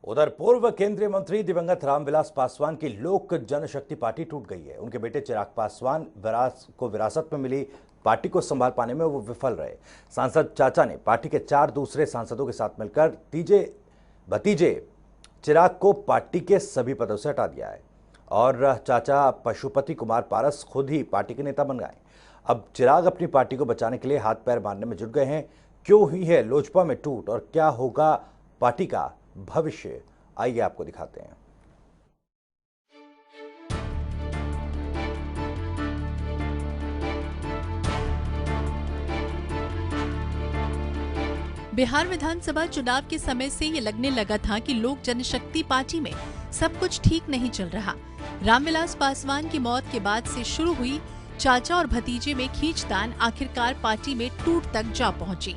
उधर पूर्व केंद्रीय मंत्री दिवंगत रामविलास पासवान की लोक जनशक्ति पार्टी टूट गई है। उनके बेटे चिराग पासवान को विरासत में मिली पार्टी को संभाल पाने में वो विफल रहे। सांसद चाचा ने पार्टी के 4 दूसरे सांसदों के साथ मिलकर भतीजे चिराग को पार्टी के सभी पदों से हटा दिया है और चाचा पशुपति कुमार पारस खुद ही पार्टी के नेता बन गए। अब चिराग अपनी पार्टी को बचाने के लिए हाथ पैर मारने में जुट गए हैं। क्यों हुई है लोजपा में टूट और क्या होगा पार्टी का भविष्य, आइए आपको दिखाते हैं। बिहार विधानसभा चुनाव के समय से ये लगने लगा था कि लोक जनशक्ति पार्टी में सब कुछ ठीक नहीं चल रहा। रामविलास पासवान की मौत के बाद से शुरू हुई चाचा और भतीजे में खींचतान आखिरकार पार्टी में टूट तक जा पहुंची।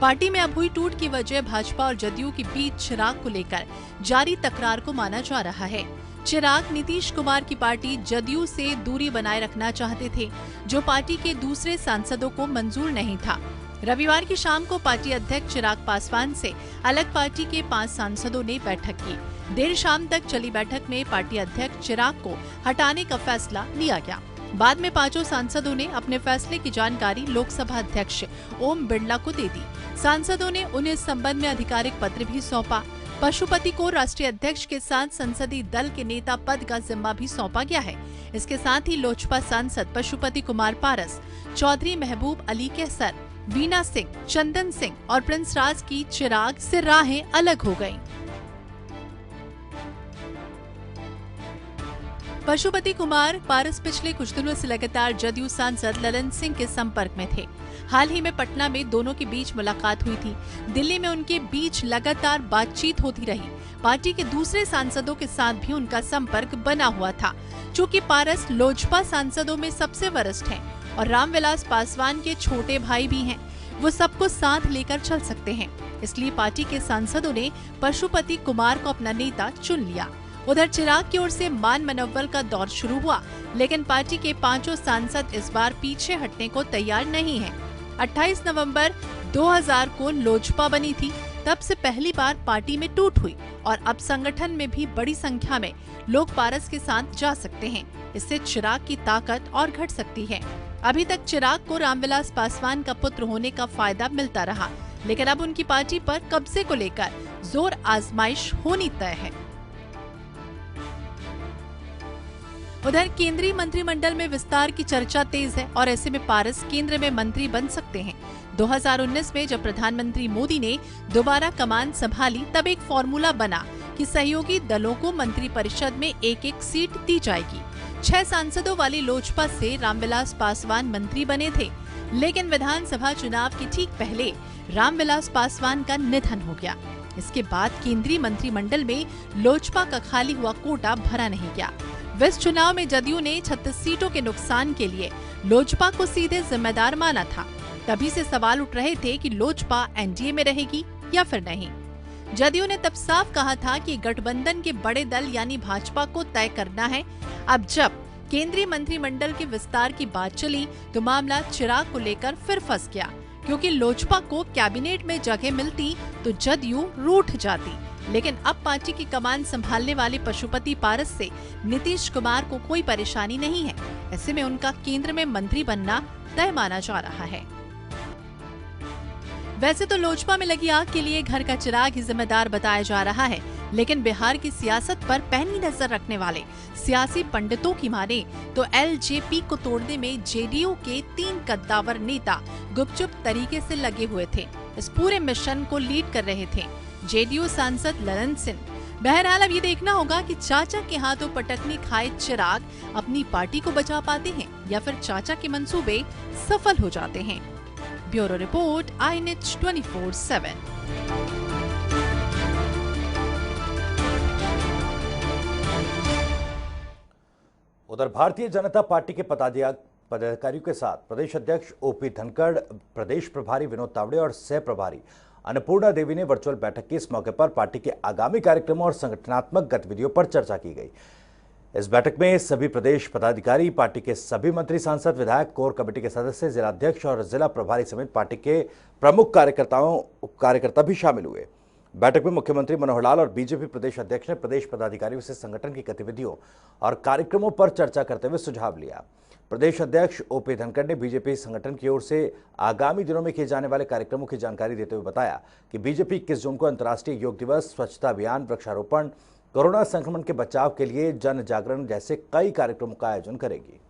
पार्टी में अब हुई टूट की वजह भाजपा और जदयू के बीच चिराग को लेकर जारी तकरार को माना जा रहा है। चिराग नीतीश कुमार की पार्टी जदयू से दूरी बनाए रखना चाहते थे, जो पार्टी के दूसरे सांसदों को मंजूर नहीं था। रविवार की शाम को पार्टी अध्यक्ष चिराग पासवान से अलग पार्टी के 5 सांसदों ने बैठक की। देर शाम तक चली बैठक में पार्टी अध्यक्ष चिराग को हटाने का फैसला लिया गया। बाद में 5 सांसदों ने अपने फैसले की जानकारी लोकसभा अध्यक्ष ओम बिरला को दे दी। सांसदों ने उन्हें इस संबंध में आधिकारिक पत्र भी सौंपा। पशुपति को राष्ट्रीय अध्यक्ष के साथ संसदीय दल के नेता पद का जिम्मा भी सौंपा गया है। इसके साथ ही लोजपा सांसद पशुपति कुमार पारस, चौधरी महबूब अली कैसर, वीना सिंह, चंदन सिंह और प्रिंस राज की चिराग से राहें अलग हो गईं। पशुपति कुमार पारस पिछले कुछ दिनों से लगातार जदयू सांसद ललन सिंह के संपर्क में थे। हाल ही में पटना में दोनों के बीच मुलाकात हुई थी। दिल्ली में उनके बीच लगातार बातचीत होती रही। पार्टी के दूसरे सांसदों के साथ भी उनका संपर्क बना हुआ था। चूँकि पारस लोजपा सांसदों में सबसे वरिष्ठ हैं और रामविलास पासवान के छोटे भाई भी हैं, वो सबको साथ लेकर चल सकते हैं। इसलिए पार्टी के सांसदों ने पशुपति कुमार को अपना नेता चुन लिया। उधर चिराग की ओर से मान मनोबल का दौर शुरू हुआ, लेकिन पार्टी के 5 सांसद इस बार पीछे हटने को तैयार नहीं हैं। 28 नवंबर 2000 को लोजपा बनी थी, तब से पहली बार पार्टी में टूट हुई और अब संगठन में भी बड़ी संख्या में लोग पारस के साथ जा सकते हैं। इससे चिराग की ताकत और घट सकती है। अभी तक चिराग को रामविलास पासवान का पुत्र होने का फायदा मिलता रहा, लेकिन अब उनकी पार्टी पर कब्जे को लेकर जोर आजमाइश होनी तय है। उधर केंद्रीय मंत्रिमंडल में विस्तार की चर्चा तेज है और ऐसे में पारस केंद्र में मंत्री बन सकते हैं। 2019 में जब प्रधानमंत्री मोदी ने दोबारा कमान संभाली, तब एक फॉर्मूला बना कि सहयोगी दलों को मंत्रिपरिषद में एक सीट दी जाएगी। 6 सांसदों वाली लोजपा से रामविलास पासवान मंत्री बने थे, लेकिन विधानसभा चुनाव के ठीक पहले रामविलास पासवान का निधन हो गया। इसके बाद केंद्रीय मंत्रिमंडल में लोजपा का खाली हुआ कोटा भरा नहीं गया। इस चुनाव में जदयू ने 36 सीटों के नुकसान के लिए लोजपा को सीधे जिम्मेदार माना था। तभी से सवाल उठ रहे थे कि लोजपा एनडीए में रहेगी या फिर नहीं। जदयू ने तब साफ कहा था कि गठबंधन के बड़े दल यानी भाजपा को तय करना है। अब जब केंद्रीय मंत्रिमंडल के विस्तार की बात चली तो मामला चिराग को लेकर फिर फंस गया, क्योंकि लोजपा को कैबिनेट में जगह मिलती तो जदयू रूठ जाती। लेकिन अब पार्टी की कमान संभालने वाले पशुपति पारस से नीतीश कुमार को कोई परेशानी नहीं है। ऐसे में उनका केंद्र में मंत्री बनना तय माना जा रहा है। वैसे तो लोजपा में लगी आग के लिए घर का चिराग ही जिम्मेदार बताया जा रहा है, लेकिन बिहार की सियासत पर पैनी नजर रखने वाले सियासी पंडितों की माने तो एलजेपी को तोड़ने में जेडीयू के 3 कद्दावर नेता गुपचुप तरीके से लगे हुए थे। इस पूरे मिशन को लीड कर रहे थे जेडीयू सांसद ललन सिंह। बहरहाल अब ये देखना होगा कि चाचा के हाथों पटकनी खाए चिराग अपनी पार्टी को बचा पाते हैं या फिर चाचा के मंसूबे सफल हो जाते हैं। Bureau report, iNet 24/7। उधर भारतीय जनता पार्टी के पदाधिकारियों के साथ प्रदेश अध्यक्ष ओपी धनखड़, प्रदेश प्रभारी विनोद तावड़े और सह प्रभारी अन्नपूर्णा देवी ने वर्चुअल बैठक की। इस मौके पर पार्टी के आगामी कार्यक्रमों और संगठनात्मक गतिविधियों पर चर्चा की गई। इस बैठक में सभी प्रदेश पदाधिकारी, पार्टी के सभी मंत्री, सांसद, विधायक, कोर कमेटी के सदस्य, जिलाध्यक्ष और जिला प्रभारी समेत पार्टी के प्रमुख कार्यकर्ता भी शामिल हुए। बैठक में मुख्यमंत्री मनोहर लाल और बीजेपी प्रदेश अध्यक्ष ने प्रदेश पदाधिकारियों से संगठन की गतिविधियों और कार्यक्रमों पर चर्चा करते हुए सुझाव लिया। प्रदेश अध्यक्ष ओपी धनखड़ ने बीजेपी संगठन की ओर से आगामी दिनों में किए जाने वाले कार्यक्रमों की जानकारी देते हुए बताया कि बीजेपी 21 जून को अंतर्राष्ट्रीय योग दिवस, स्वच्छता अभियान, वृक्षारोपण, कोरोना संक्रमण के बचाव के लिए जन जागरण जैसे कई कार्यक्रमों का आयोजन करेगी।